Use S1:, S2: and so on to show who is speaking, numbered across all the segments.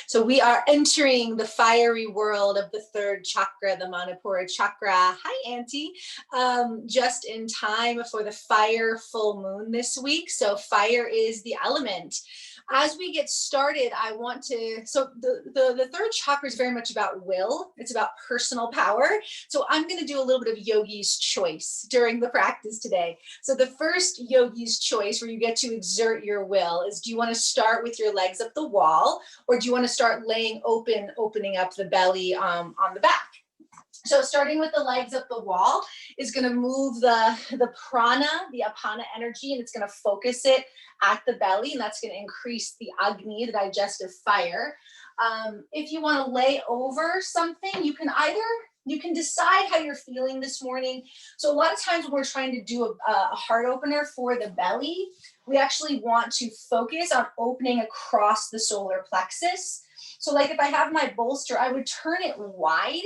S1: So we are entering the fiery world of the third chakra, the manipura chakra. Hi, Auntie. Just in time for the fire full moon this week. So fire is the element. As we get started, I want to, so the third chakra is very much about will. It's about personal power. So I'm going to do a little bit of yogi's choice during the practice today. So the first yogi's choice where you get to exert your will is, do you want to start with your legs up the wall, or do you want to start laying open, opening up the belly on the back? So starting with the legs up the wall is going to move the prana, the apana energy, and it's going to focus it at the belly, and that's going to increase the agni, the digestive fire. If you want to lay over something, you can decide how you're feeling this morning. So a lot of times when we're trying to do a heart opener for the belly, we actually want to focus on opening across the solar plexus. So like if I have my bolster, I would turn it wide,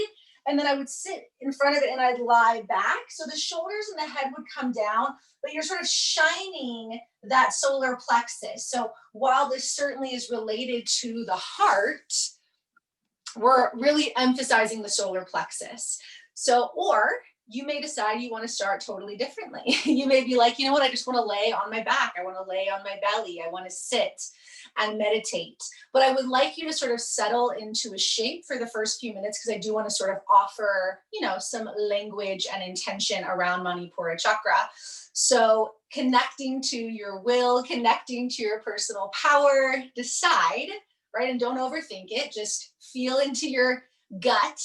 S1: and then I would sit in front of it and I'd lie back. So the shoulders and the head would come down, but you're sort of shining that solar plexus. So while this certainly is related to the heart, we're really emphasizing the solar plexus. So, or you may decide you want to start totally differently. You may be like, you know what, I just want to lay on my back. I want to lay on my belly. I want to sit and meditate. But I would like you to sort of settle into a shape for the first few minutes, because I do want to sort of offer, some language and intention around Manipura chakra. So connecting to your will, connecting to your personal power, decide, right? And don't overthink it. Just feel into your gut.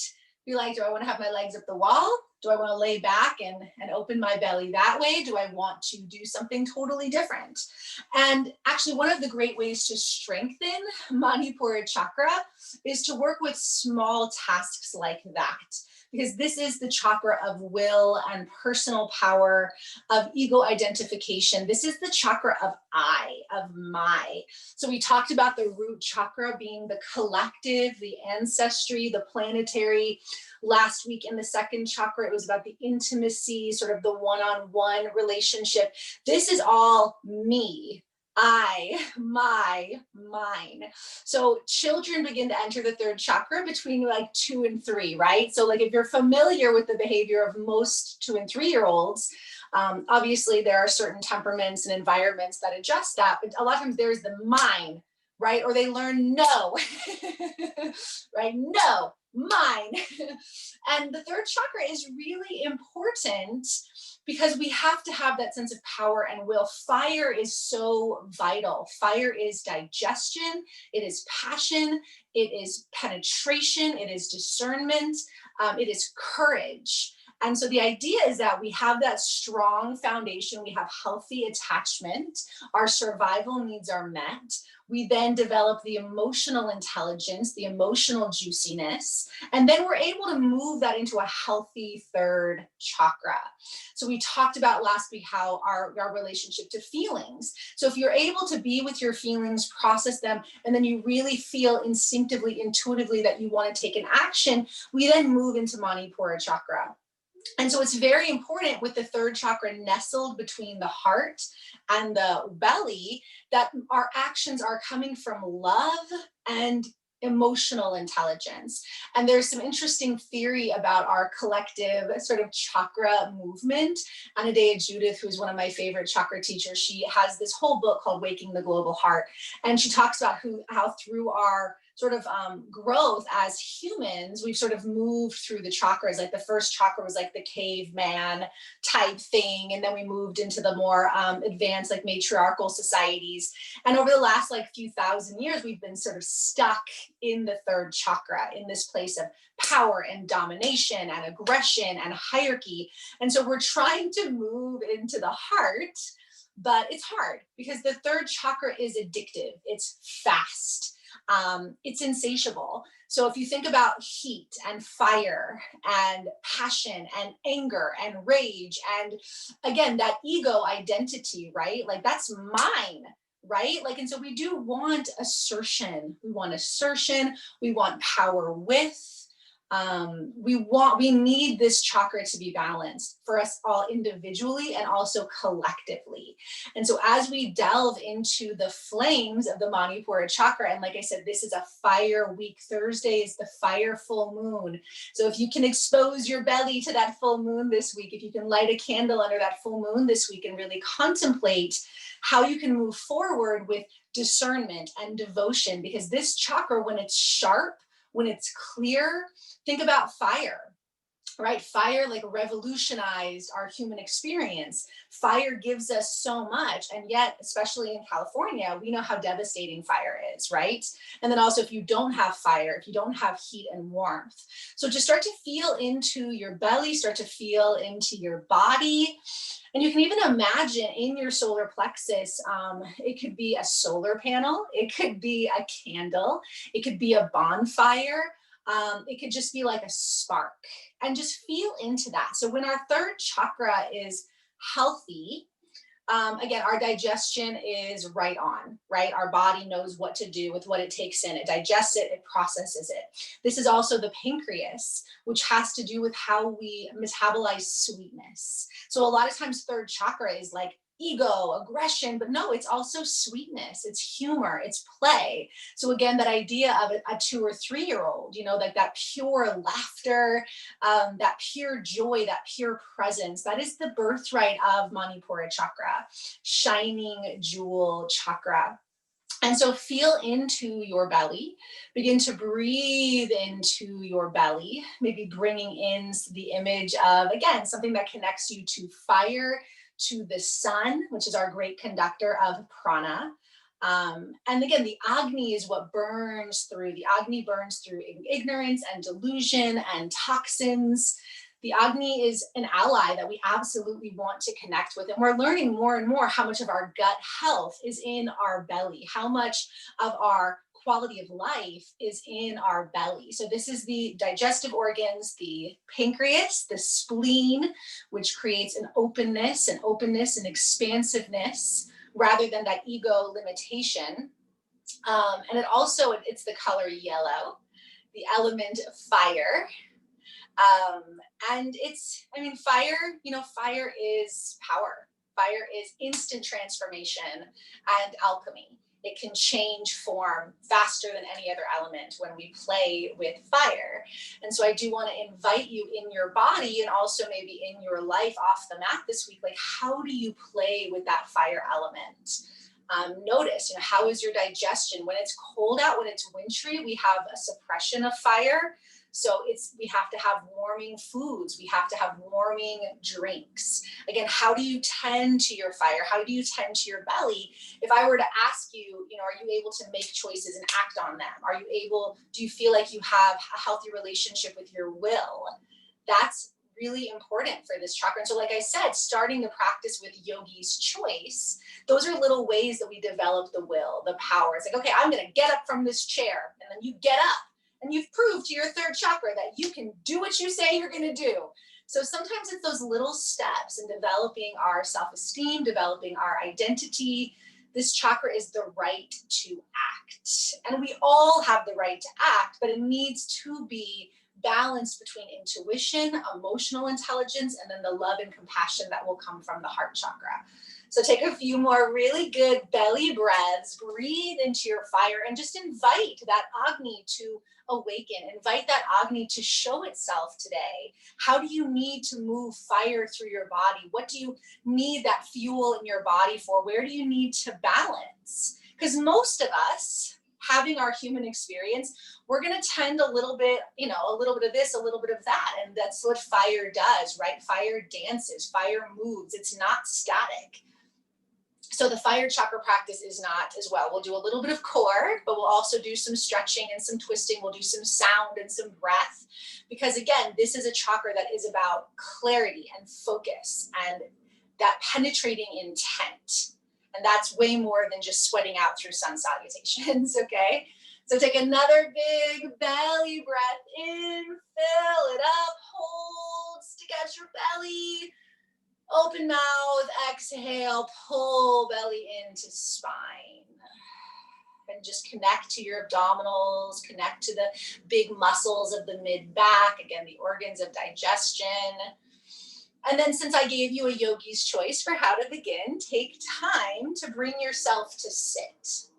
S1: Be like, do I want to have my legs up the wall? Do I want to lay back and open my belly that way? Do I want to do something totally different? And actually, one of the great ways to strengthen Manipura chakra is to work with small tasks like that, because this is the chakra of will and personal power, of ego identification. This is the chakra of I, of my. So we talked about the root chakra being the collective, the ancestry, the planetary. Last week in the second chakra, it was about the intimacy, sort of the one-on-one relationship. This is all me. I, my, mine. So children begin to enter the third chakra between like 2 and 3, right? So like if you're familiar with the behavior of most 2 and 3-year-olds, obviously there are certain temperaments and environments that adjust that, but a lot of times there's the mine, right? Or they learn no, right? No, mine. And the third chakra is really important because we have to have that sense of power and will. Fire is so vital. Fire is digestion, it is passion, it is penetration, it is discernment, it is courage. And so the idea is that we have that strong foundation, we have healthy attachment, our survival needs are met. We then develop the emotional intelligence, the emotional juiciness, and then we're able to move that into a healthy third chakra. So we talked about last week how our relationship to feelings. So if you're able to be with your feelings, process them, and then you really feel instinctively, intuitively that you want to take an action, we then move into Manipura chakra. And so it's very important with the third chakra nestled between the heart and the belly that our actions are coming from love and emotional intelligence. And there's some interesting theory about our collective sort of chakra movement. Anadea Judith, who's one of my favorite chakra teachers, she has this whole book called Waking the Global Heart. And she talks about how through our sort of growth as humans, we've sort of moved through the chakras. Like the first chakra was like the caveman type thing. And then we moved into the more advanced, like matriarchal societies. And over the last like few thousand years, we've been sort of stuck in the third chakra, in this place of power and domination and aggression and hierarchy. And so we're trying to move into the heart, but it's hard because the third chakra is addictive. It's fast. It's insatiable. So if you think about heat and fire and passion and anger and rage, and again, that ego identity, right? Like that's mine, right? Like, and so we do want assertion. We want assertion. We want power with. We need this chakra to be balanced for us all individually and also collectively. And so as we delve into the flames of the manipura chakra, and like I said, this is a fire week. Thursday is the fire full moon. So if you can expose your belly to that full moon this week, if you can light a candle under that full moon this week and really contemplate how you can move forward with discernment and devotion, because this chakra, when it's sharp, when it's clear, think about fire, right? Fire like revolutionized our human experience. Fire gives us so much. And yet, especially in California, we know how devastating fire is, right? And then also if you don't have fire, if you don't have heat and warmth. So just start to feel into your belly, start to feel into your body. And you can even imagine in your solar plexus, it could be a solar panel, it could be a candle, it could be a bonfire, it could just be like a spark, and just feel into that. So when our third chakra is healthy, again, our digestion is right on, right? Our body knows what to do with what it takes in. It digests it, it processes it. This is also the pancreas, which has to do with how we metabolize sweetness. So a lot of times third chakra is like ego, aggression, but no, it's also sweetness, it's humor, it's play. So again, that idea of a 2 or 3 year old, you know, like that pure laughter, that pure joy, that pure presence, that is the birthright of Manipura chakra, shining jewel chakra. And so feel into your belly, begin to breathe into your belly, maybe bringing in the image of, again, something that connects you to fire, to the sun, which is our great conductor of prana. And again, the Agni is what burns through. The Agni burns through ignorance and delusion and toxins. The Agni is an ally that we absolutely want to connect with. And we're learning more and more how much of our gut health is in our belly, how much of our quality of life is in our belly. So this is the digestive organs, the pancreas, the spleen, which creates an openness and expansiveness rather than that ego limitation. And it's the color yellow, the element of fire. And fire, fire is power. Fire is instant transformation and alchemy. It can change form faster than any other element when we play with fire. And so I do want to invite you in your body and also maybe in your life off the mat this week, like how do you play with that fire element? Notice, how is your digestion? When it's cold out, when it's wintry, we have a suppression of fire. So we have to have warming foods. We have to have warming drinks. Again, how do you tend to your fire? How do you tend to your belly? If I were to ask you, are you able to make choices and act on them? Do you feel like you have a healthy relationship with your will? That's really important for this chakra. And so like I said, starting the practice with yogi's choice, those are little ways that we develop the will, the power. It's like, okay, I'm going to get up from this chair. And then you get up. And you've proved to your third chakra that you can do what you say you're going to do. So sometimes it's those little steps in developing our self-esteem, developing our identity. This chakra is the right to act. And we all have the right to act, but it needs to be balanced between intuition, emotional intelligence, and then the love and compassion that will come from the heart chakra. So take a few more really good belly breaths, breathe into your fire, and just invite that Agni to awaken. Invite that Agni to show itself today. How do you need to move fire through your body? What do you need that fuel in your body for? Where do you need to balance? Because most of us, having our human experience, we're going to tend a little bit of this, a little bit of that. And that's what fire does, right? Fire dances, fire moves. It's not static. So the fire chakra practice is not as well. We'll do a little bit of core, but we'll also do some stretching and some twisting. We'll do some sound and some breath, because again, this is a chakra that is about clarity and focus and that penetrating intent. And that's way more than just sweating out through sun salutations, okay? So take another big belly breath in, fill it up, hold, stick out your belly. Open mouth, exhale, pull belly into spine. and just connect to your abdominals, connect to the big muscles of the mid-back, again, the organs of digestion. And then since I gave you a yogi's choice for how to begin, take time to bring yourself to sit.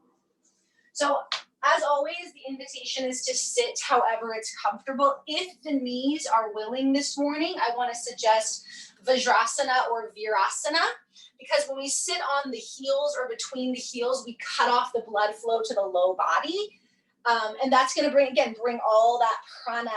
S1: So as always, the invitation is to sit however it's comfortable. If the knees are willing this morning, I want to suggest Vajrasana or Virasana, because when we sit on the heels or between the heels, we cut off the blood flow to the low body. And that's going to bring all that prana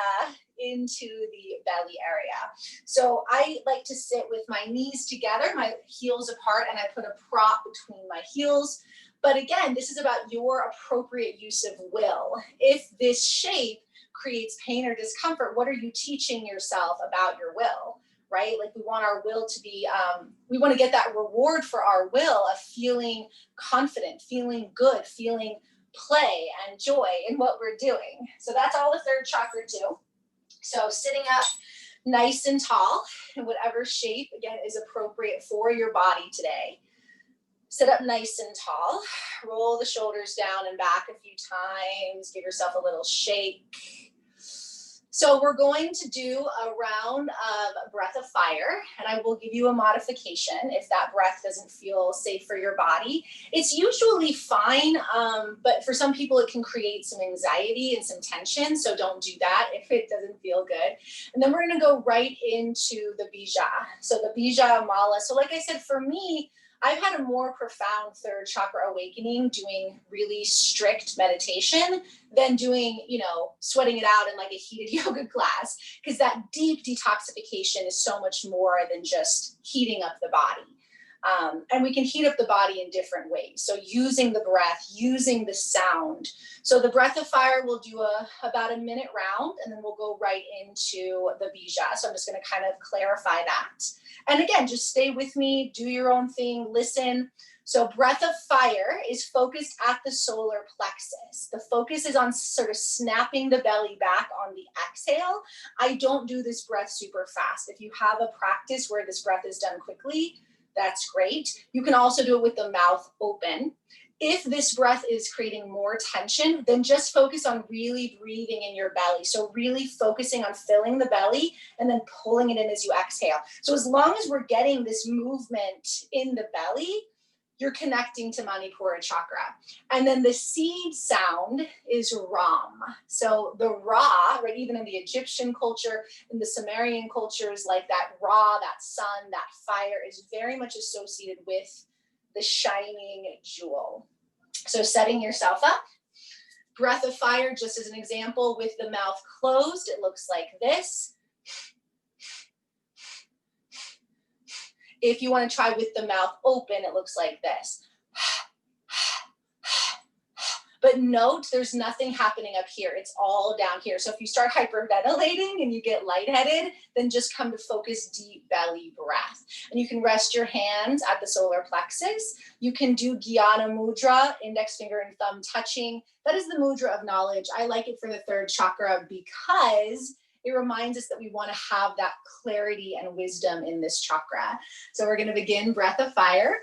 S1: into the belly area. So I like to sit with my knees together, my heels apart, and I put a prop between my heels. But again, this is about your appropriate use of will. If this shape creates pain or discomfort, what are you teaching yourself about your will, right? Like we want our will to be, we want to get that reward for our will of feeling confident, feeling good, feeling play and joy in what we're doing. So that's all the third chakra do. So sitting up nice and tall in whatever shape, again, is appropriate for your body today. Sit up nice and tall, roll the shoulders down and back a few times, give yourself a little shake. So we're going to do a round of breath of fire, and I will give you a modification if that breath doesn't feel safe for your body. It's usually fine, but for some people it can create some anxiety and some tension, so don't do that if it doesn't feel good. And then we're gonna go right into the bija. So the bija mala. So like I said, for me, I've had a more profound third chakra awakening doing really strict meditation than doing, sweating it out in like a heated yoga class, because that deep detoxification is so much more than just heating up the body. And we can heat up the body in different ways. So using the breath, using the sound. So the breath of fire, we'll do about a minute round, and then we'll go right into the bija. So I'm just going to kind of clarify that. And again, just stay with me, do your own thing, listen. So breath of fire is focused at the solar plexus. The focus is on sort of snapping the belly back on the exhale. I don't do this breath super fast. If you have a practice where this breath is done quickly, that's great. You can also do it with the mouth open. If this breath is creating more tension, then just focus on really breathing in your belly. So really focusing on filling the belly and then pulling it in as you exhale. So as long as we're getting this movement in the belly, you're connecting to manipura chakra. And then the seed sound is Ram. So the Ra, right, even in the Egyptian culture, in the Sumerian cultures, like that Ra, that sun, that fire is very much associated with the shining jewel. So setting yourself up. Breath of fire, just as an example, with the mouth closed, it looks like this. If you want to try with the mouth open, it looks like this. But note, there's nothing happening up here. It's all down here. So if you start hyperventilating and you get lightheaded, then just come to focus deep belly breath. And you can rest your hands at the solar plexus. You can do Jnana Mudra, index finger and thumb touching. That is the mudra of knowledge. I like it for the third chakra because it reminds us that we want to have that clarity and wisdom in this chakra. So we're going to begin breath of fire,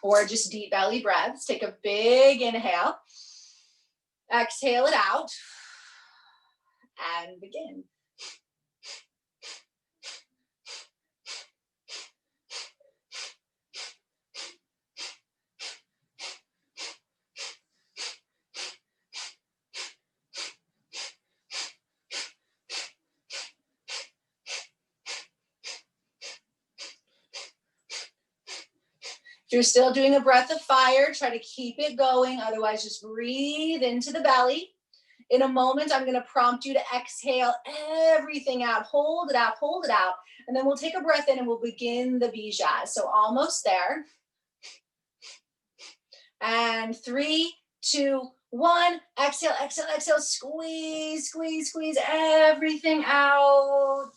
S1: or just deep belly breaths. Take a big inhale. Exhale it out and begin. If you're still doing a breath of fire, try to keep it going. Otherwise, just breathe into the belly. In a moment, I'm going to prompt you to exhale everything out. Hold it out, hold it out. And then we'll take a breath in and we'll begin the bija. So almost there. And 3, 2, 1. Exhale, exhale, exhale. Squeeze, squeeze, squeeze everything out.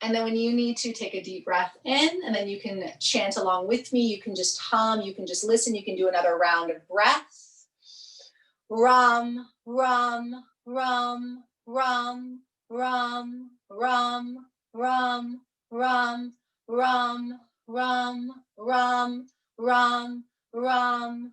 S1: And then when you need to, take a deep breath in, and then you can chant along with me. You can just hum, you can just listen. You can do another round of breath. Rum, rum, rum, rum, rum, rum, rum, rum, rum, rum, rum, rum, rum,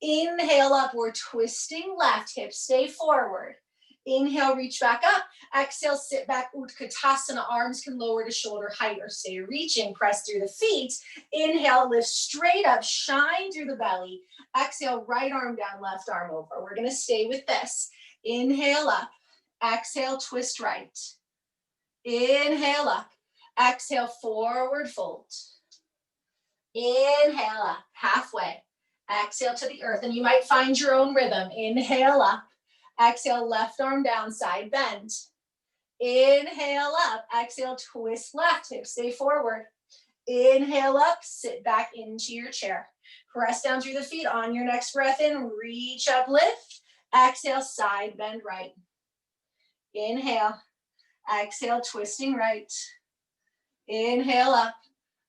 S1: Inhale up, we're twisting left, hips stay forward. Inhale, reach back up. Exhale, sit back, Utkatasana. Arms can lower to shoulder height or stay reaching. Press through the feet. Inhale, lift straight up, shine through the belly. Exhale, right arm down, left arm over. We're gonna stay with this. Inhale up, exhale, twist right. Inhale up, exhale, forward fold. Inhale up, halfway. Exhale to the earth, and you might find your own rhythm. Inhale up, exhale, left arm down, side bend. Inhale up, exhale, twist left, hips stay forward. Inhale up, sit back into your chair. Press down through the feet. On your next breath in, reach up, lift. Exhale, side bend right. Inhale, exhale, twisting right. Inhale up,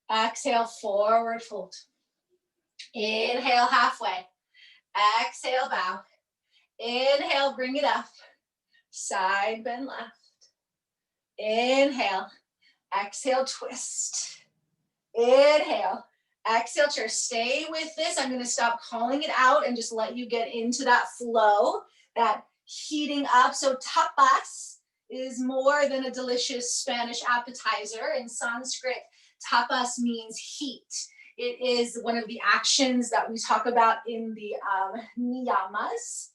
S1: exhale, forward fold. Inhale, halfway. Exhale, bow. Inhale, bring it up. Side bend left. Inhale. Exhale, twist. Inhale. Exhale, chair. Stay with this. I'm going to stop calling it out and just let you get into that flow, that heating up. So tapas is more than a delicious Spanish appetizer. In Sanskrit, tapas means heat. It is one of the actions that we talk about in the niyamas.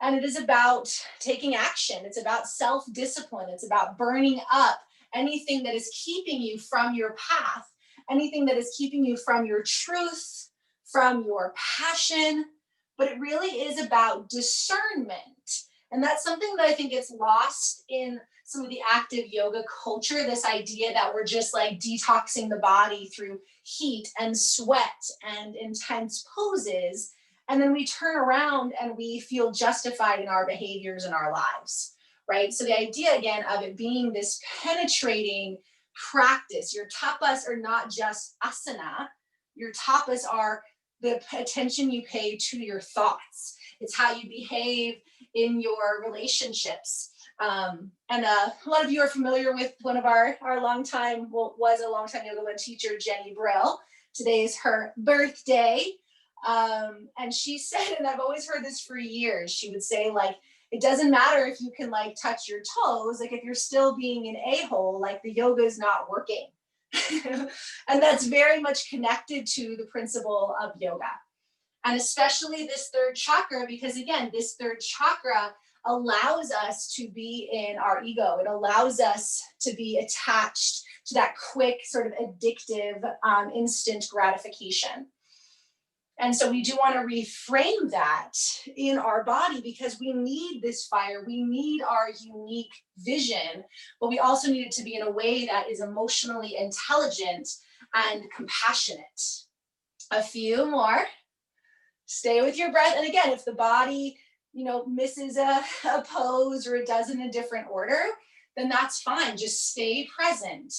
S1: And it is about taking action. It's about self-discipline. It's about burning up anything that is keeping you from your path, anything that is keeping you from your truth, from your passion. But it really is about discernment. And that's something that I think gets lost in some of the active yoga culture, this idea that we're just like detoxing the body through heat and sweat and intense poses. And then we turn around and we feel justified in our behaviors and our lives, right? So the idea again of it being this penetrating practice, your tapas are not just asana, your tapas are the attention you pay to your thoughts. It's how you behave in your relationships. And a lot of you are familiar with one of our longtime, well, was a longtime yoga teacher, Jenny Brill. Today is her birthday. And she said, and I've always heard this for years, she would say, like, it doesn't matter if you can like touch your toes, like if you're still being an a-hole, like the yoga is not working. And that's very much connected to the principle of yoga. And especially this third chakra, because again, this third chakra allows us to be in our ego. It allows us to be attached to that quick, sort of addictive, instant gratification. And so we do want to reframe that in our body because we need this fire. We need our unique vision, but we also need it to be in a way that is emotionally intelligent and compassionate. A few more. Stay with your breath. And again, if the body, misses a pose or it does in a different order, then that's fine. Just stay present.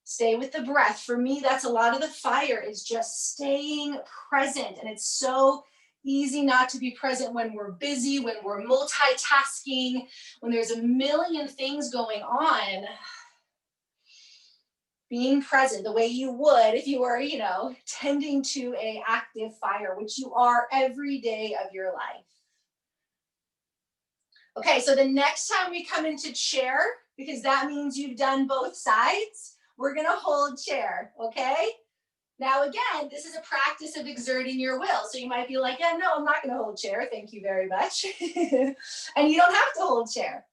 S1: Stay with the breath. For me, that's a lot of the fire is just staying present. And it's so easy not to be present when we're busy, when we're multitasking, when there's a million things going on. Being present the way you would if you were, tending to an active fire, which you are every day of your life. Okay, so the next time we come into chair, because that means you've done both sides, we're gonna hold chair, okay? Now again, this is a practice of exerting your will. So you might be like, yeah, no, I'm not gonna hold chair, thank you very much. And you don't have to hold chair.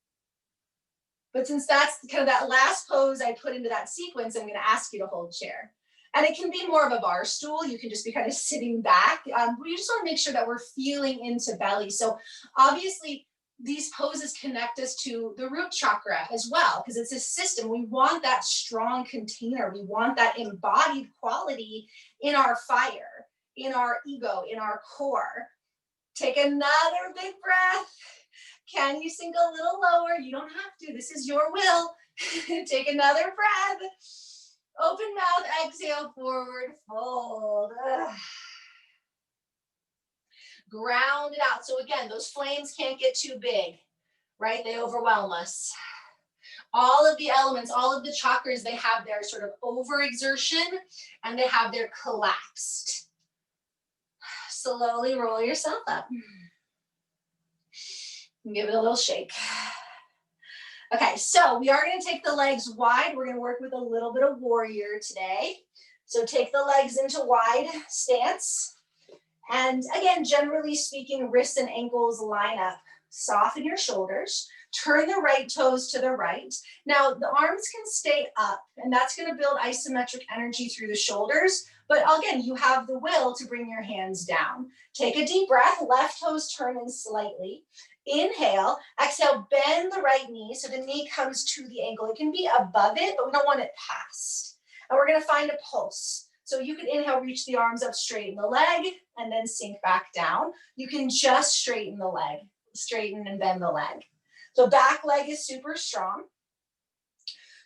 S1: But since that's kind of that last pose I put into that sequence, I'm gonna ask you to hold chair. And it can be more of a bar stool. You can just be kind of sitting back. We just wanna make sure that we're feeling into belly. So obviously, these poses connect us to the root chakra as well, because it's a system. We want that strong container. We want that embodied quality in our fire, in our ego, in our core. Take another big breath. Can you sink a little lower? You don't have to. This is your will. Take another breath. Open mouth, exhale, forward fold. Ground it out. So again, those flames can't get too big, right? They overwhelm us. All of the elements, all of the chakras, they have their sort of overexertion and they have their collapsed. Slowly roll yourself up. And give it a little shake. Okay, so we are going to take the legs wide. We're going to work with a little bit of warrior today. So take the legs into wide stance. And again, generally speaking, wrists and ankles line up. Soften your shoulders. Turn the right toes to the right. Now, the arms can stay up, and that's going to build isometric energy through the shoulders. But again, you have the will to bring your hands down. Take a deep breath. Left toes turn in slightly. Inhale. Exhale, bend the right knee so the knee comes to the ankle. It can be above it, but we don't want it past. And we're going to find a pulse. So you can inhale, reach the arms up, straighten the leg, and then sink back down. You can just straighten the leg, straighten and bend the leg. So back leg is super strong.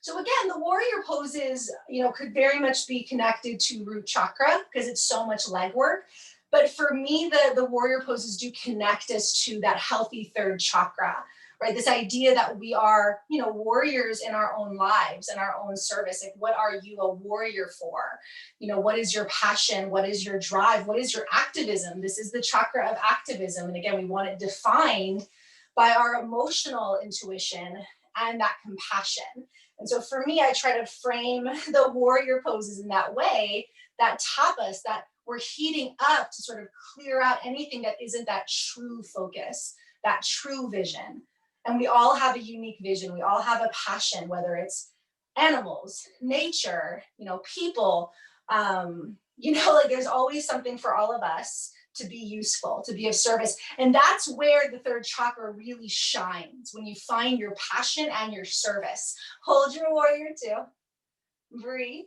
S1: So again, the warrior poses, could very much be connected to root chakra because it's so much leg work. But for me, the warrior poses do connect us to that healthy third chakra, right? This idea that we are, warriors in our own lives and our own service. Like, what are you a warrior for? What is your passion? What is your drive? What is your activism? This is the chakra of activism. And again, we want it defined by our emotional intuition and that compassion. And so for me, I try to frame the warrior poses in that way, that tapas, that we're heating up to sort of clear out anything that isn't that true focus, that true vision. And we all have a unique vision. We all have a passion, whether it's animals, nature, people, there's always something for all of us to be useful, to be of service. And that's where the third chakra really shines, when you find your passion and your service. Hold your warrior two. Breathe.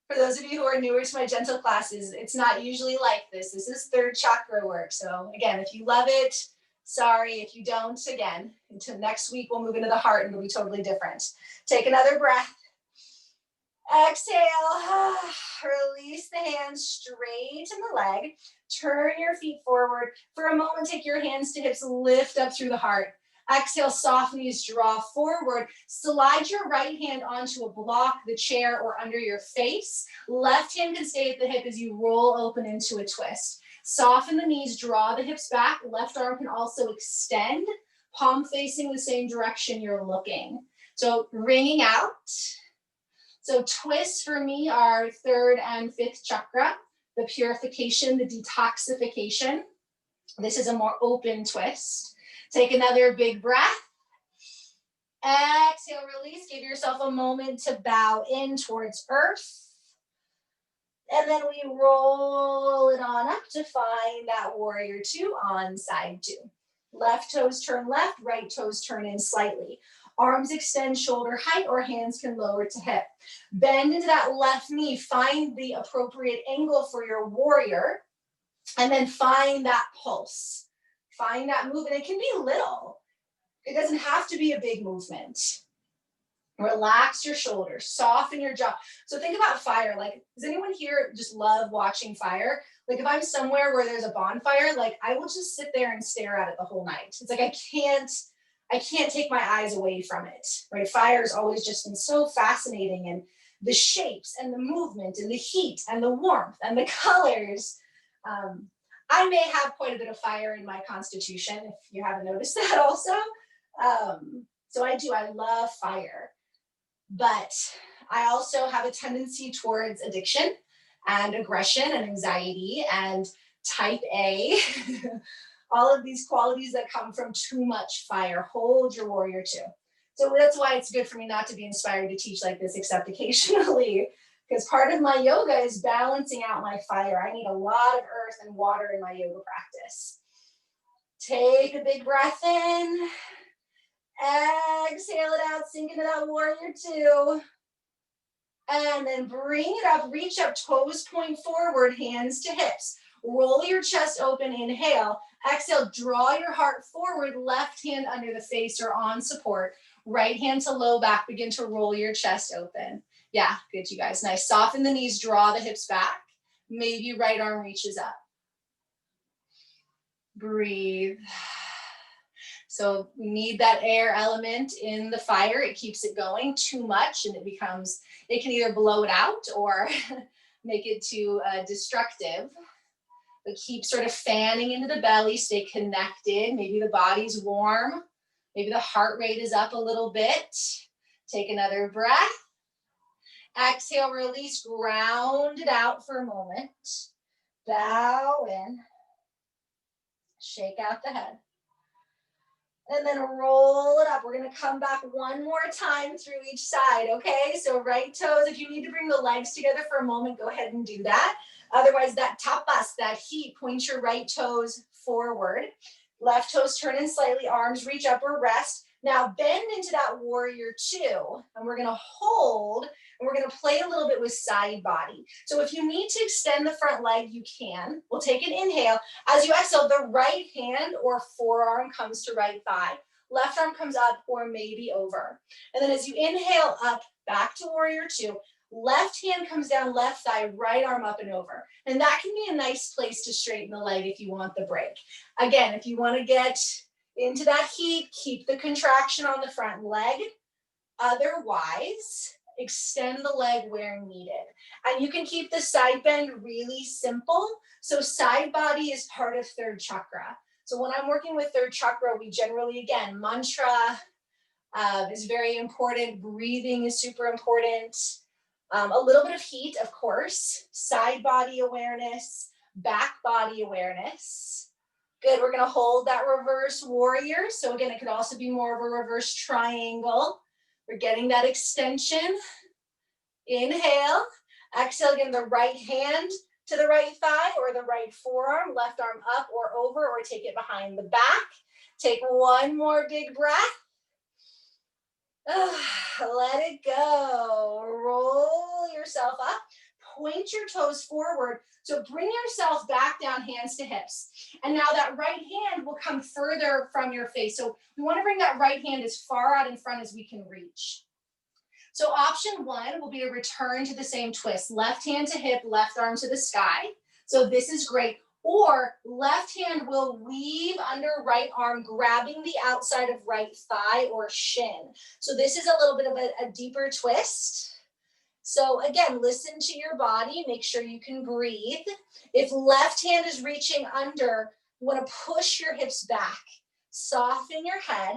S1: For those of you who are newer to my gentle classes, it's not usually like this. This is third chakra work. So again, if you love it, sorry. If you don't, again, until next week, we'll move into the heart and it'll be totally different. Take another breath. Exhale, release the hands, straighten the leg, turn your feet forward. For a moment, take your hands to hips, lift up through the heart. Exhale, soft knees, draw forward. Slide your right hand onto a block, the chair, or under your face. Left hand can stay at the hip as you roll open into a twist. Soften the knees, draw the hips back. Left arm can also extend, palm facing the same direction you're looking. So wringing out. So twists for me are third and fifth chakra, the purification, the detoxification. This is a more open twist. Take another big breath. Exhale, release. Give yourself a moment to bow in towards earth. And then we roll it on up to find that warrior two on side two. Left toes turn left, right toes turn in slightly. Arms extend shoulder height or hands can lower to hip. Bend into that left knee. Find the appropriate angle for your warrior. And then find that pulse. Find that movement. It can be little. It doesn't have to be a big movement. Relax your shoulders. Soften your jaw. So think about fire. Like, does anyone here just love watching fire? Like, if I'm somewhere where there's a bonfire, like, I will just sit there and stare at it the whole night. It's like I can't take my eyes away from it, right? Fire has always just been so fascinating, and the shapes and the movement and the heat and the warmth and the colors. I may have quite a bit of fire in my constitution, if you haven't noticed that also. So I love fire, but I also have a tendency towards addiction and aggression and anxiety and type A. All of these qualities that come from too much fire. Hold your warrior two. So that's why it's good for me not to be inspired to teach like this, except occasionally, because part of my yoga is balancing out my fire. I need a lot of earth and water in my yoga practice. Take a big breath in. Exhale it out, sink into that warrior two. And then bring it up, reach up, toes point forward, hands to hips. Roll your chest open, inhale. Exhale, draw your heart forward, left hand under the face or on support. Right hand to low back, begin to roll your chest open. Yeah, good, you guys. Nice. Soften the knees, draw the hips back. Maybe right arm reaches up. Breathe. So we need that air element in the fire. It keeps it going. Too much and it can either blow it out or make it too destructive. But keep sort of fanning into the belly, stay connected. Maybe the body's warm. Maybe the heart rate is up a little bit. Take another breath. Exhale, release, ground it out for a moment. Bow in. Shake out the head. And then roll it up. We're gonna come back one more time through each side, okay? So right toes, if you need to bring the legs together for a moment, go ahead and do that. Otherwise, that tapas, that heat, point your right toes forward. Left toes turn in slightly, arms reach up or rest. Now bend into that warrior two, and we're gonna hold, and we're gonna play a little bit with side body. So if you need to extend the front leg, you can. We'll take an inhale. As you exhale, the right hand or forearm comes to right thigh. Left arm comes up or maybe over. And then as you inhale up, back to warrior two, left hand comes down, left thigh, right arm up and over. And that can be a nice place to straighten the leg if you want the break. Again, if you want to get into that heat, keep the contraction on the front leg. Otherwise, extend the leg where needed. And you can keep the side bend really simple. So side body is part of third chakra. So when I'm working with third chakra, we generally, again, mantra is very important. Breathing is super important. A little bit of heat, of course. Side body awareness, back body awareness. Good, we're gonna hold that reverse warrior. So again, it could also be more of a reverse triangle. We're getting that extension. Inhale, exhale again, the right hand to the right thigh or the right forearm, left arm up or over, or take it behind the back. Take one more big breath. Let it go. Roll yourself up. Point your toes forward. So bring yourself back down, hands to hips. And now that right hand will come further from your face. So we want to bring that right hand as far out in front as we can reach. So option one will be to return to the same twist. Left hand to hip, left arm to the sky. So this is great. Or left hand will weave under right arm, grabbing the outside of right thigh or shin. So this is a little bit of a deeper twist. So again, listen to your body, make sure you can breathe. If left hand is reaching under, you want to push your hips back, soften your head.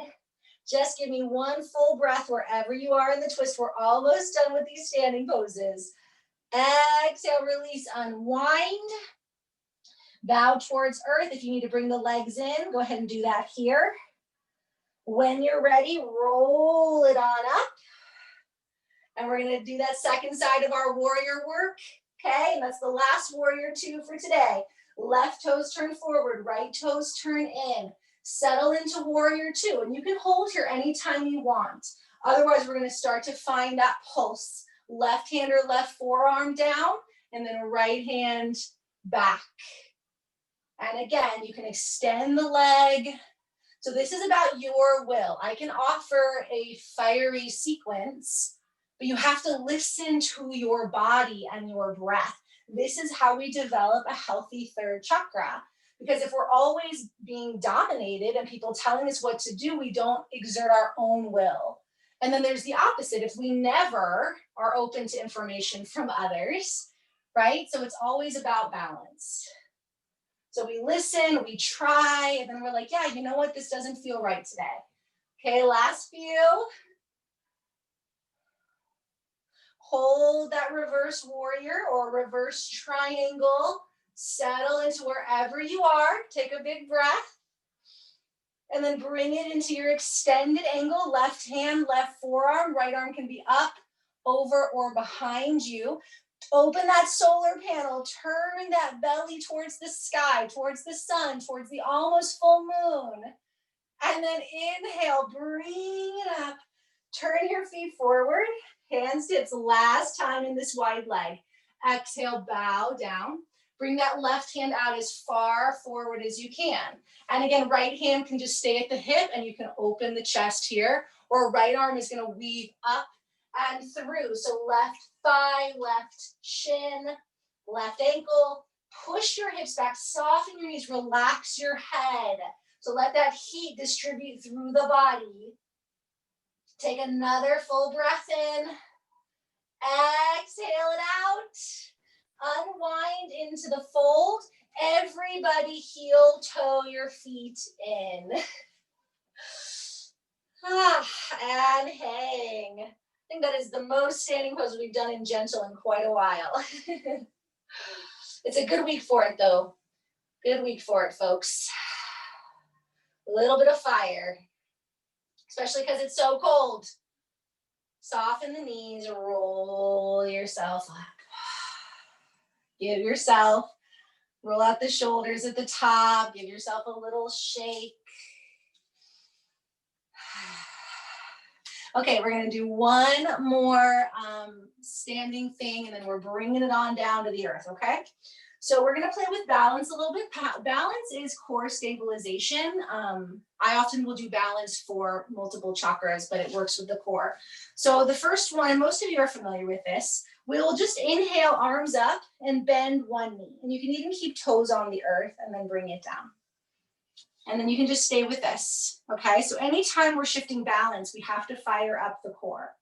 S1: Just give me one full breath wherever you are in the twist. We're almost done with these standing poses. Exhale, release, unwind. Bow towards earth. If you need to bring the legs in, go ahead and do that here. When you're ready, roll it on up. And we're gonna do that second side of our warrior work, okay? And that's the last warrior two for today. Left toes turn forward, right toes turn in. Settle into warrior two, and you can hold here anytime you want. Otherwise, we're gonna start to find that pulse. Left hand or left forearm down, and then right hand back. And again, you can extend the leg. So this is about your will. I can offer a fiery sequence, but you have to listen to your body and your breath. This is how we develop a healthy third chakra. Because if we're always being dominated and people telling us what to do, we don't exert our own will. And then there's the opposite. If we never are open to information from others, right? So it's always about balance. So we listen, we try, and then we're like, yeah, you know what? This doesn't feel right today. Okay, last few. Hold that reverse warrior or reverse triangle. Settle into wherever you are. Take a big breath. And then bring it into your extended angle. Left hand, left forearm. Right arm can be up, over, or behind you. Open that solar panel. Turn that belly towards the sky, towards the sun, towards the almost full moon. And then inhale, bring it up. Turn your feet forward. Hands to hips, last time in this wide leg. Exhale, bow down. Bring that left hand out as far forward as you can. And again, right hand can just stay at the hip and you can open the chest here. Or right arm is gonna weave up and through. So left thigh, left shin, left ankle. Push your hips back, soften your knees, relax your head. So let that heat distribute through the body. Take another full breath in. Exhale it out. Unwind into the fold. Everybody heel toe your feet in. And hang. I think that is the most standing pose we've done in gentle in quite a while. It's a good week for it though. Good week for it, folks. A little bit of fire, especially because it's so cold. Soften the knees, roll yourself up. Give yourself, roll out the shoulders at the top, give yourself a little shake. Okay, we're gonna do one more standing thing and then we're bringing it on down to the earth, okay? So we're gonna play with balance a little bit. Balance is core stabilization. I often will do balance for multiple chakras, but it works with the core. So the first one, and most of you are familiar with this, we'll just inhale, arms up and bend one knee. And you can even keep toes on the earth and then bring it down. And then you can just stay with this, okay? So anytime we're shifting balance, we have to fire up the core.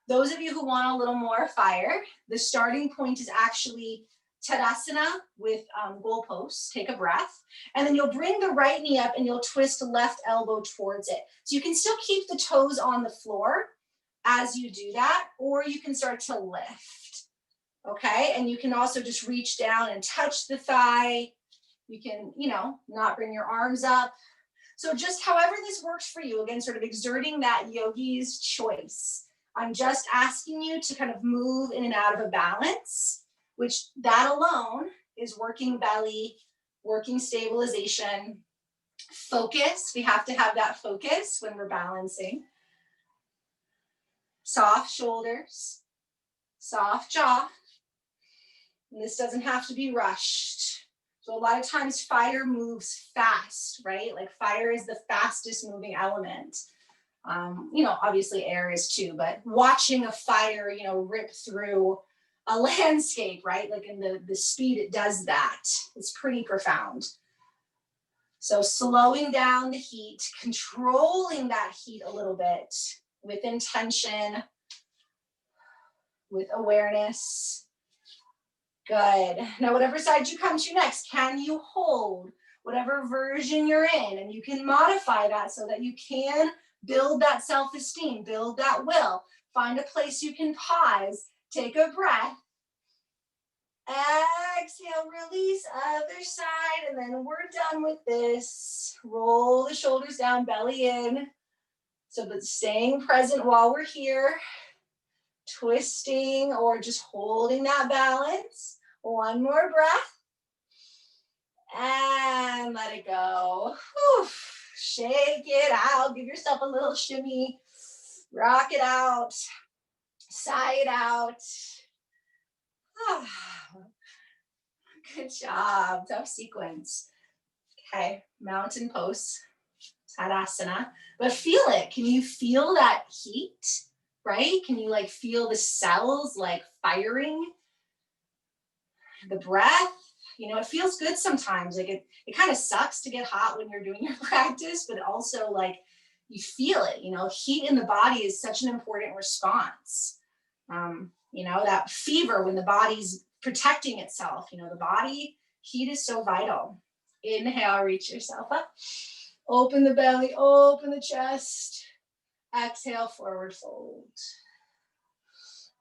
S1: Those of you who want a little more fire, the starting point is actually Tadasana with goalposts. Take a breath. And then you'll bring the right knee up and you'll twist the left elbow towards it. So you can still keep the toes on the floor as you do that, or you can start to lift, okay? And you can also just reach down and touch the thigh. You can, not bring your arms up. So just however this works for you, again, sort of exerting that yogi's choice. I'm just asking you to kind of move in and out of a balance, which that alone is working belly, working stabilization, focus. We have to have that focus when we're balancing. Soft shoulders, soft jaw. And this doesn't have to be rushed. So a lot of times fire moves fast, right? Like fire is the fastest moving element. Obviously air is too, but watching a fire, rip through a landscape, right? Like in the speed it does that, it's pretty profound. So slowing down the heat, controlling that heat a little bit with intention, with awareness. Good. Now, whatever side you come to next, can you hold whatever version you're in? And you can modify that so that you can build that self-esteem, build that will. Find a place you can pause, take a breath. Exhale, release, other side, and then we're done with this. Roll the shoulders down, belly in. So, but staying present while we're here. Twisting or just holding that balance. One more breath. And let it go. Whew. Shake it out. Give yourself a little shimmy. Rock it out. Sigh it out. Good job. Tough sequence. Okay, mountain pose. Tadasana. But feel it. Can you feel that heat? Right? Can you feel the cells firing? The breath, it feels good sometimes. It kind of sucks to get hot when you're doing your practice, but also you feel it, heat in the body is such an important response. That fever when the body's protecting itself, the body heat is so vital. Inhale, reach yourself up. Open the belly, open the chest. Exhale, forward fold.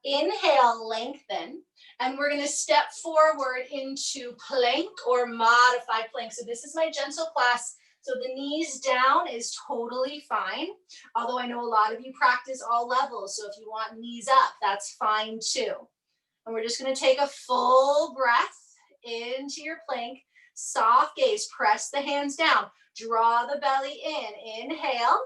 S1: Inhale, lengthen, and we're gonna step forward into plank or modified plank. So this is my gentle class. So the knees down is totally fine. Although I know a lot of you practice all levels. So if you want knees up, that's fine too. And we're just gonna take a full breath into your plank. Soft gaze, press the hands down. Draw the belly in, inhale.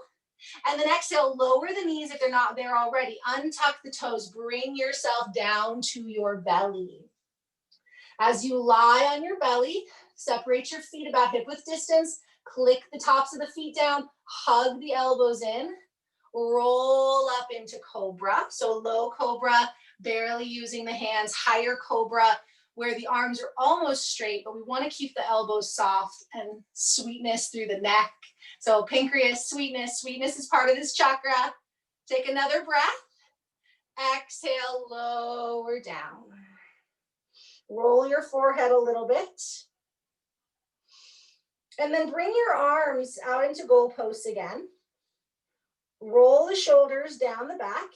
S1: And then exhale, lower the knees if they're not there already. Untuck the toes, bring yourself down to your belly. As you lie on your belly, separate your feet about hip width distance, click the tops of the feet down, hug the elbows in, roll up into cobra. So low cobra, barely using the hands, higher cobra, where the arms are almost straight, but we want to keep the elbows soft and sweetness through the neck. So pancreas, sweetness is part of this chakra. Take another breath. Exhale, lower down. Roll your forehead a little bit. And then bring your arms out into goalposts again. Roll the shoulders down the back.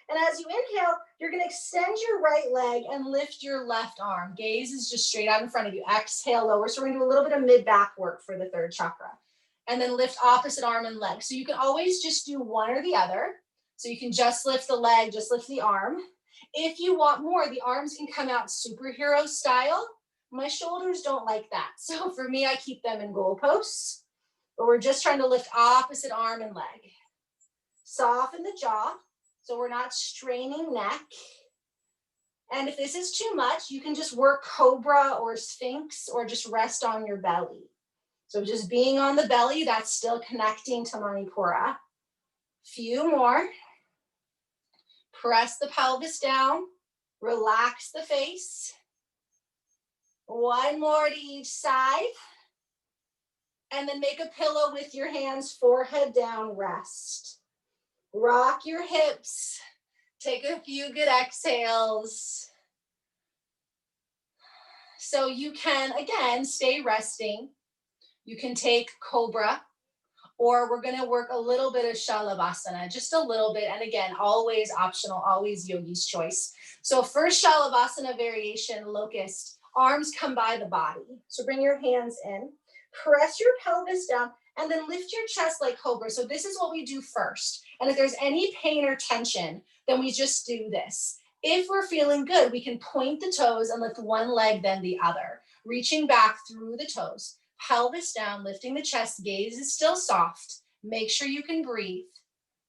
S1: And as you inhale, you're going to extend your right leg and lift your left arm. Gaze is just straight out in front of you. Exhale, lower. So we're going to do a little bit of mid-back work for the third chakra. And then lift opposite arm and leg. So you can always just do one or the other. So you can just lift the leg, just lift the arm. If you want more, the arms can come out superhero style. My shoulders don't like that. So for me, I keep them in goalposts. But we're just trying to lift opposite arm and leg. Soften the jaw, so we're not straining neck. And if this is too much, you can just work cobra or sphinx or just rest on your belly. So just being on the belly, that's still connecting to manipura. Few more. Press the pelvis down. Relax the face. One more to each side. And then make a pillow with your hands, forehead down, rest. Rock your hips. Take a few good exhales. So you can, again, stay resting. You can take cobra, or we're going to work a little bit of shalavasana, just a little bit. And again, always optional, always yogi's choice. So first shalavasana variation, locust, arms come by the body. So bring your hands in, press your pelvis down, and then lift your chest like cobra. So this is what we do first. And if there's any pain or tension, then we just do this. If we're feeling good, we can point the toes and lift one leg, then the other, reaching back through the toes. Pelvis down, lifting the chest, gaze is still soft. Make sure you can breathe.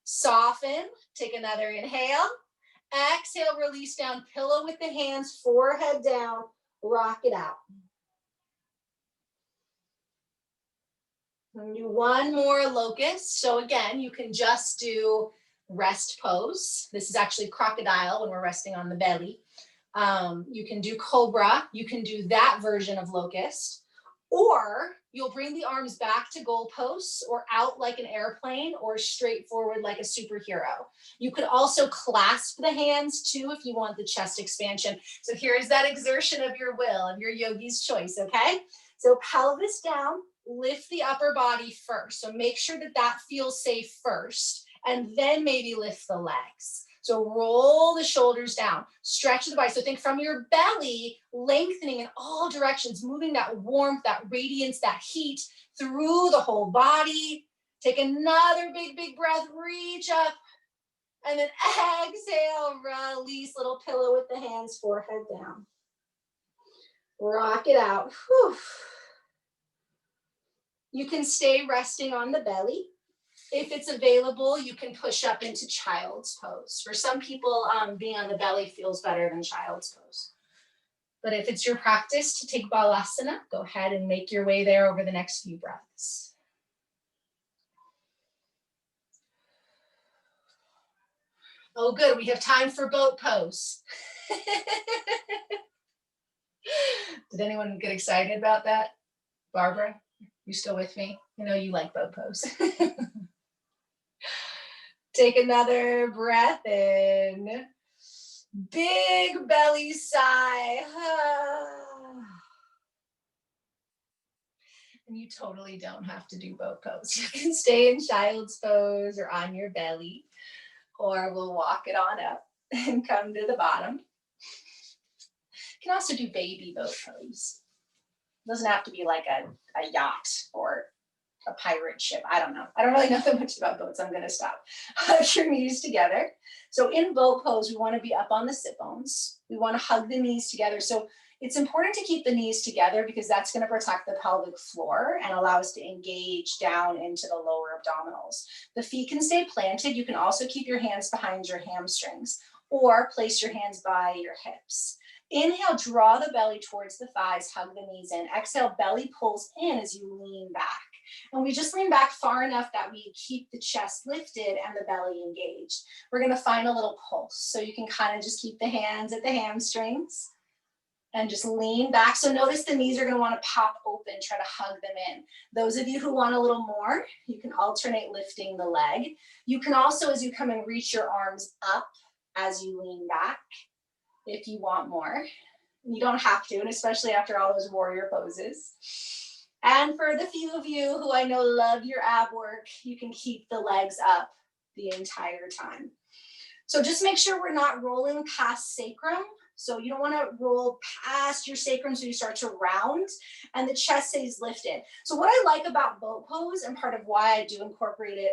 S1: Soften, take another inhale. Exhale, release down, pillow with the hands, forehead down, rock it out. And do one more locust. So again, you can just do rest pose. This is actually crocodile when we're resting on the belly. You can do cobra. You can do that version of locust. Or you'll bring the arms back to goalposts or out like an airplane or straight forward like a superhero. You could also clasp the hands too if you want the chest expansion. So here's that exertion of your will, of your yogi's choice, okay? So pelvis down, lift the upper body first. So make sure that that feels safe first, and then maybe lift the legs. So roll the shoulders down, stretch the body. So think from your belly, lengthening in all directions, moving that warmth, that radiance, that heat through the whole body. Take another big, big breath, reach up, and then exhale, release, little pillow with the hands, forehead down. Rock it out. Whew. You can stay resting on the belly. If it's available, you can push up into child's pose. For some people, being on the belly feels better than child's pose. But if it's your practice to take balasana, go ahead and make your way there over the next few breaths. Oh, good. We have time for boat pose. Did anyone get excited about that? Barbara, you still with me? I know you like boat pose. Take another breath in. Big belly sigh. And you totally don't have to do boat pose. You can stay in child's pose or on your belly, or we'll walk it on up and come to the bottom. You can also do baby boat pose. It doesn't have to be like a yacht or a pirate ship. I don't know. I don't really know that much about boats. I'm going to stop. Hug your knees together. So in boat pose, we want to be up on the sit bones. We want to hug the knees together. So it's important to keep the knees together because that's going to protect the pelvic floor and allow us to engage down into the lower abdominals. The feet can stay planted. You can also keep your hands behind your hamstrings or place your hands by your hips. Inhale, draw the belly towards the thighs, hug the knees in. Exhale, belly pulls in as you lean back. And we just lean back far enough that we keep the chest lifted and the belly engaged. We're going to find a little pulse. So you can kind of just keep the hands at the hamstrings and just lean back. So notice the knees are going to want to pop open, try to hug them in. Those of you who want a little more, you can alternate lifting the leg. You can also, as you come and reach your arms up as you lean back, if you want more. You don't have to, and especially after all those warrior poses. And for the few of you who I know love your ab work, you can keep the legs up the entire time. So just make sure we're not rolling past sacrum. So you don't want to roll past your sacrum so you start to round and the chest stays lifted. So what I like about boat pose, and part of why I do incorporate it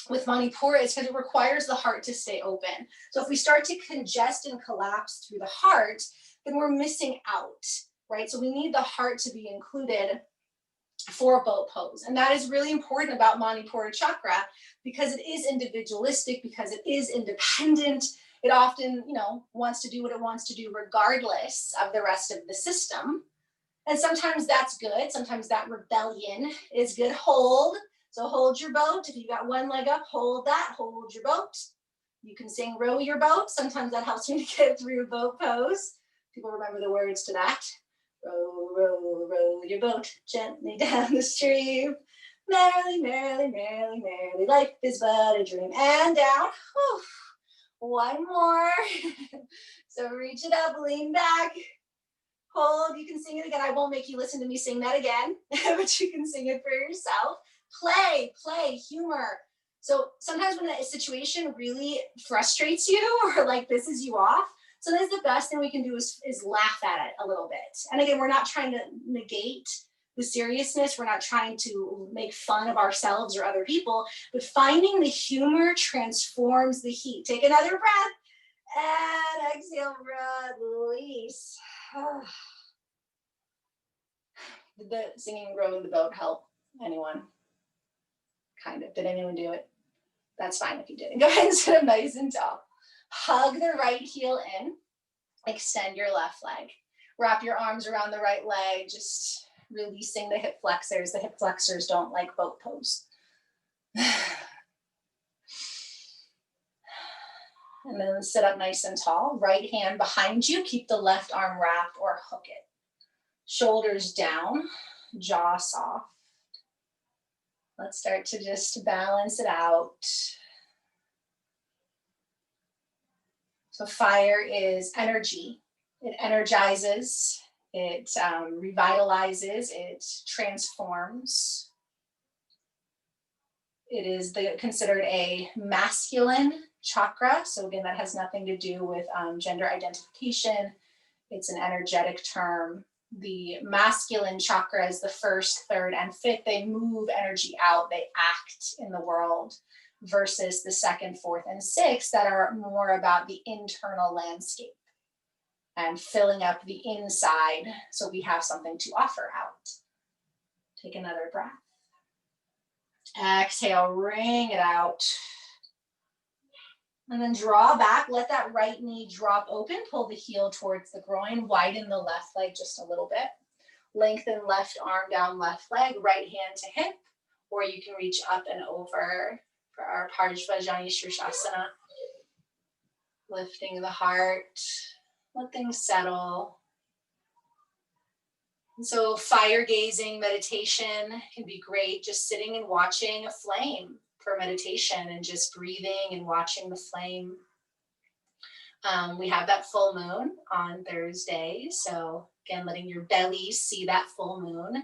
S1: with manipura, is because it requires the heart to stay open. So if we start to congest and collapse through the heart, then we're missing out, right? So we need the heart to be included for boat pose. And that is really important about manipura chakra because it is individualistic, because it is independent. It often, wants to do what it wants to do regardless of the rest of the system. And sometimes that's good. Sometimes that rebellion is good. Hold. So hold your boat. If you got one leg up, hold that. Hold your boat. You can sing row your boat. Sometimes that helps me to get through boat pose. People remember the words to that. Row, row, row your boat gently down the stream. Merrily, merrily, merrily, merrily, life is but a dream. And down. Whew. One more. So reach it up, lean back. Hold. You can sing it again. I won't make you listen to me sing that again, but you can sing it for yourself. Play, humor. So sometimes when a situation really frustrates you or like pisses you off, sometimes the best thing we can do is laugh at it a little bit. And again, we're not trying to negate the seriousness. We're not trying to make fun of ourselves or other people, but finding the humor transforms the heat. Take another breath and exhale, release. Did the singing row in the boat help anyone? Kind of. Did anyone do it? That's fine if you didn't. Go ahead and sit up nice and tall. Hug the right heel in. Extend your left leg. Wrap your arms around the right leg, just releasing the hip flexors. The hip flexors don't like boat pose. And then sit up nice and tall. Right hand behind you. Keep the left arm wrapped or hook it. Shoulders down, jaw soft. Let's start to just balance it out. So fire is energy. It energizes, it revitalizes, it transforms. It is considered a masculine chakra. So again, that has nothing to do with gender identification. It's an energetic term. The masculine chakra is the first, third, and fifth. They move energy out, they act in the world, versus the second, fourth, and sixth that are more about the internal landscape and filling up the inside so we have something to offer out. Take another breath. Exhale, wring it out. And then draw back, let that right knee drop open, pull the heel towards the groin, widen the left leg just a little bit. Lengthen left arm down left leg, right hand to hip, or you can reach up and over for our Parshvajani Shirshasana. Lifting the heart, let things settle. And so fire gazing meditation can be great, just sitting and watching a flame for meditation and just breathing and watching the flame. We have that full moon on Thursday. So again, letting your belly see that full moon.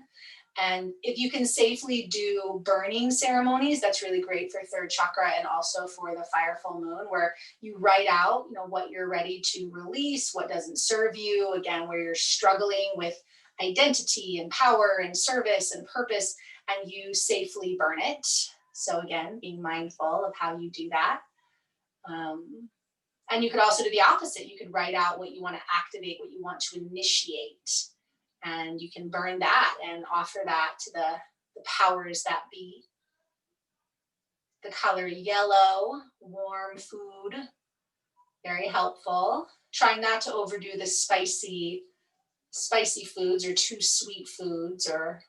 S1: And if you can safely do burning ceremonies, that's really great for third chakra and also for the fire full moon, where you write out, what you're ready to release, what doesn't serve you, again, where you're struggling with identity and power and service and purpose, and you safely burn it. So again, being mindful of how you do that. And you could also do the opposite. You could write out what you want to activate, what you want to initiate. And you can burn that and offer that to the powers that be. The color yellow, warm food, very helpful. Try not to overdo the spicy foods or too sweet foods or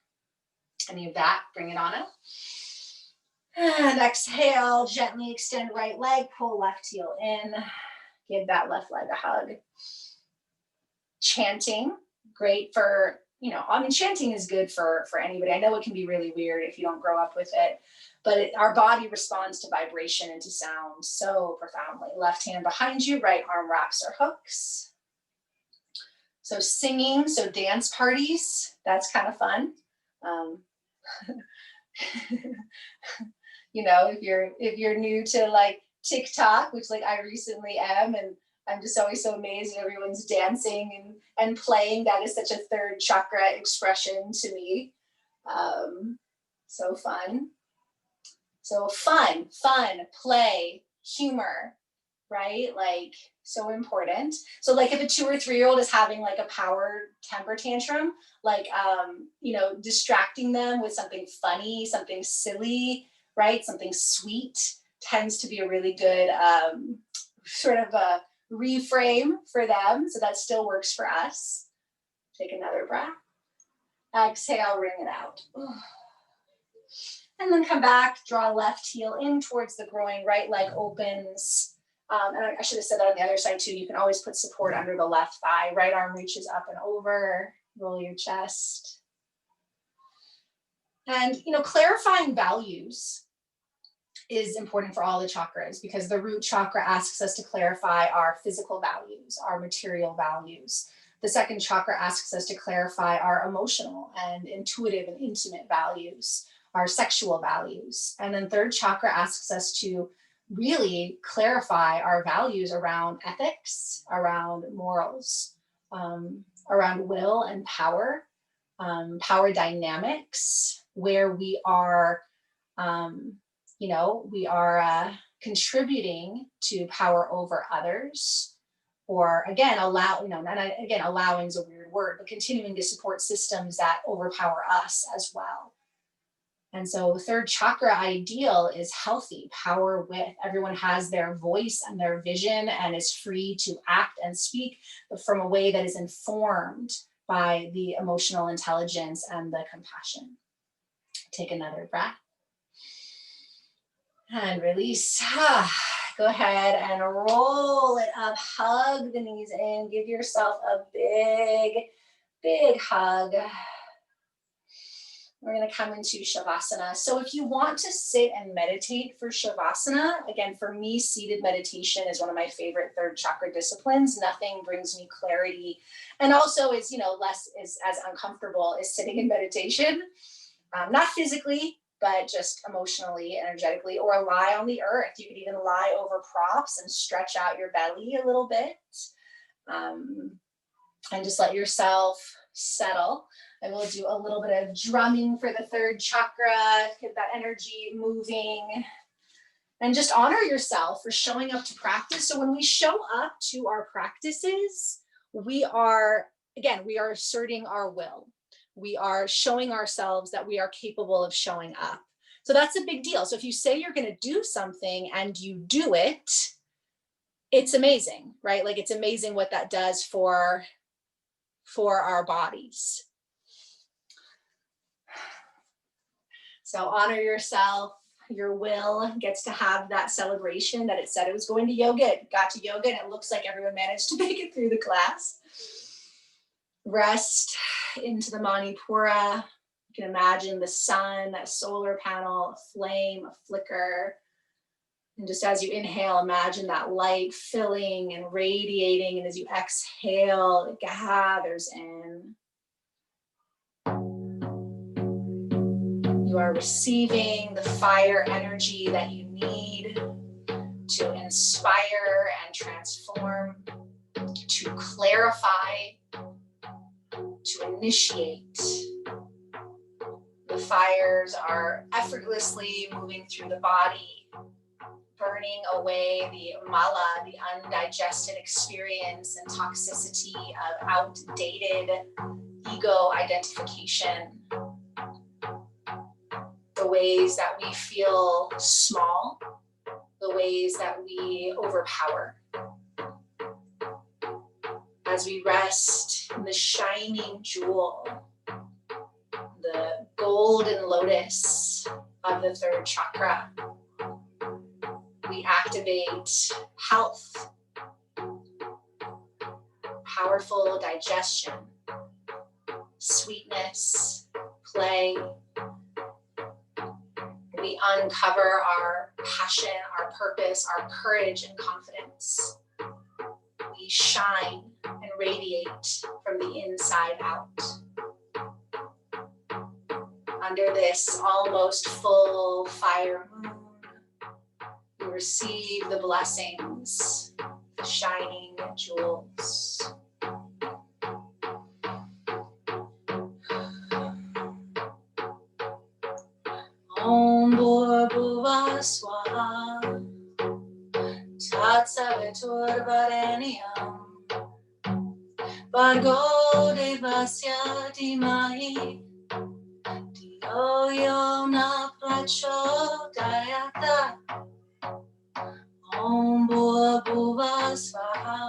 S1: any of that. Bring it on up. And exhale, gently extend right leg, pull left heel in. Give that left leg a hug. Chanting, great for, chanting is good for anybody. I know it can be really weird if you don't grow up with it, but our body responds to vibration and to sound so profoundly. Left hand behind you, right arm wraps or hooks. So singing, so dance parties, that's kind of fun. Um, you know, if you're new to like TikTok, which like I recently am, and I'm just always so amazed that everyone's dancing and playing. That is such a third chakra expression to me. Um, so fun. So fun, play, humor, right? Like so important. So like if a 2 or 3-year-old is having like a power temper tantrum, like you know, distracting them with something funny, something silly, right? Something sweet tends to be a really good sort of a reframe for them. So that still works for us. Take another breath. Exhale, wring it out. And then come back, draw left heel in towards the groin, right leg opens. And I should have said that on the other side too. You can always put support under the left thigh. Right arm reaches up and over. Roll your chest. And, you know, clarifying values is important for all the chakras because the root chakra asks us to clarify our physical values, our material values. The second chakra asks us to clarify our emotional and intuitive and intimate values, our sexual values. And then third chakra asks us to really clarify our values around ethics, around morals, around will and power, power dynamics, where we are, you know, we are contributing to power over others, or again, allowing is a weird word, but continuing to support systems that overpower us as well. And so third chakra ideal is healthy power with everyone has their voice and their vision and is free to act and speak, but from a way that is informed by the emotional intelligence and the compassion. Take another breath. And release. Go ahead and roll it up. Hug the knees in. Give yourself a big, big hug. We're going to come into Shavasana. So if you want to sit and meditate for Shavasana, again, for me, seated meditation is one of my favorite third chakra disciplines. Nothing brings me clarity. And also is, you know, less is as uncomfortable as sitting in meditation. Not physically, but just emotionally, energetically, or lie on the earth. You could even lie over props and stretch out your belly a little bit. And just let yourself settle. I will do a little bit of drumming for the third chakra, get that energy moving. And just honor yourself for showing up to practice. So when we show up to our practices, we are asserting our will. We are showing ourselves that we are capable of showing up. So that's a big deal. So if you say you're going to do something and you do it, it's amazing, right? Like it's amazing what that does for our bodies. So honor yourself. Your will gets to have that celebration that it said it was going to yoga. It got to yoga and it looks like everyone managed to make it through the class. Rest into the manipura. You can imagine the sun, that solar panel, a flame, a flicker. And just as you inhale, imagine that light filling and radiating. And as you exhale, it gathers in. You are receiving the fire energy that you need to inspire and transform, to clarify, to initiate. The fires are effortlessly moving through the body, burning away the mala, the undigested experience and toxicity of outdated ego identification. The ways that we feel small, the ways that we overpower. As we rest in the shining jewel, the golden lotus of the third chakra, we activate health, powerful digestion, sweetness, play. We uncover our passion, our purpose, our courage and confidence. We shine and radiate from the inside out. Under this almost full fire moon, you receive the blessings, the shining jewels. Om Bhurbhuva Swaha Tat Savitur Varenyam Bhargo Devasya Dhimahi Dio Yo Na Prachodayata Om Bhurbhuva Swaha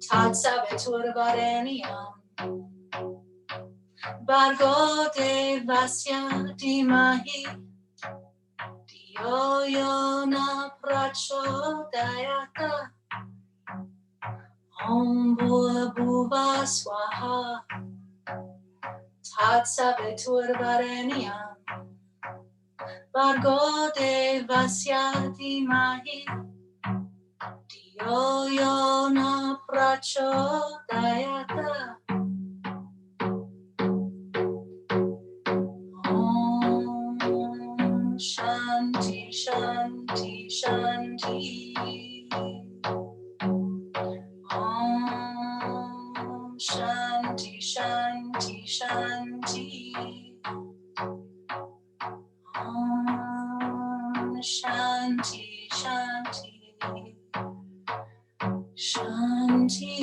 S1: Tat Savitur Varenyam Bhargo Devasya Dhimahi Dio Yo Na Prachodayata Om Bhurbhuva Swaha Tat Savitur Varenyam Bhargo Devasya Dhimahi Dio Yo Na Prachodayata Om Shanti Shanti Shanti Om Shanti Shanti Shanti Om Shanti Shanti Shanti.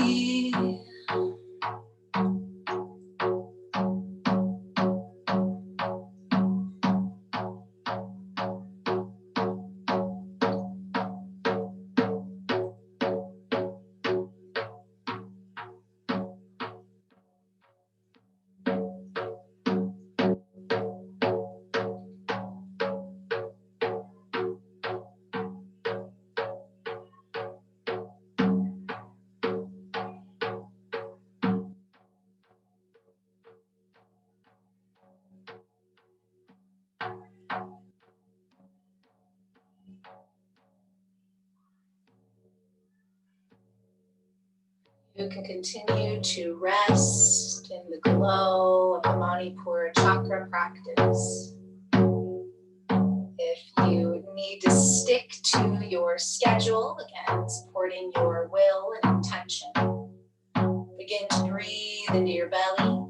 S1: You can continue to rest in the glow of the manipura chakra practice. If you need to stick to your schedule, again, supporting your will and intention, begin to breathe into your belly,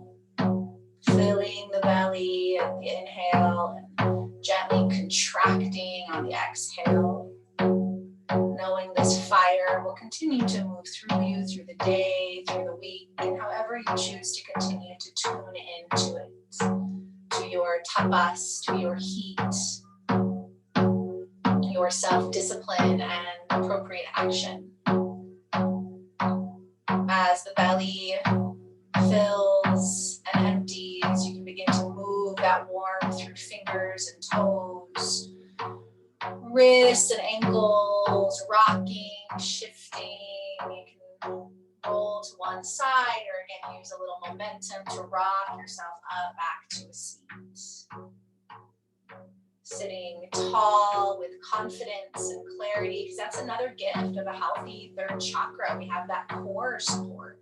S1: filling the belly at the inhale and gently contracting on the exhale. Knowing this fire will continue to move through you through the day, through the week, and however you choose to continue to tune into it, to your tapas, to your heat, your self-discipline and appropriate action. As the belly fills and empties, you can begin to move that warmth through fingers and toes, wrists and ankles, rocking, shifting. You can roll to one side or again use a little momentum to rock yourself up back to a seat. Sitting tall with confidence and clarity, because that's another gift of a healthy third chakra. We have that core support.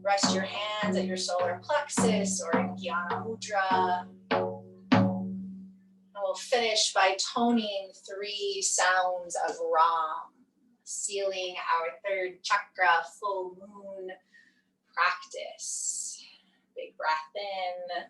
S1: Rest your hands at your solar plexus or in Jnana Mudra. And we'll finish by toning 3 sounds of Ram, sealing our third chakra full moon practice. Big breath in.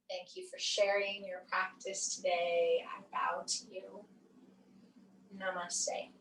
S1: Thank you for sharing your practice today. I bow to you. Namaste.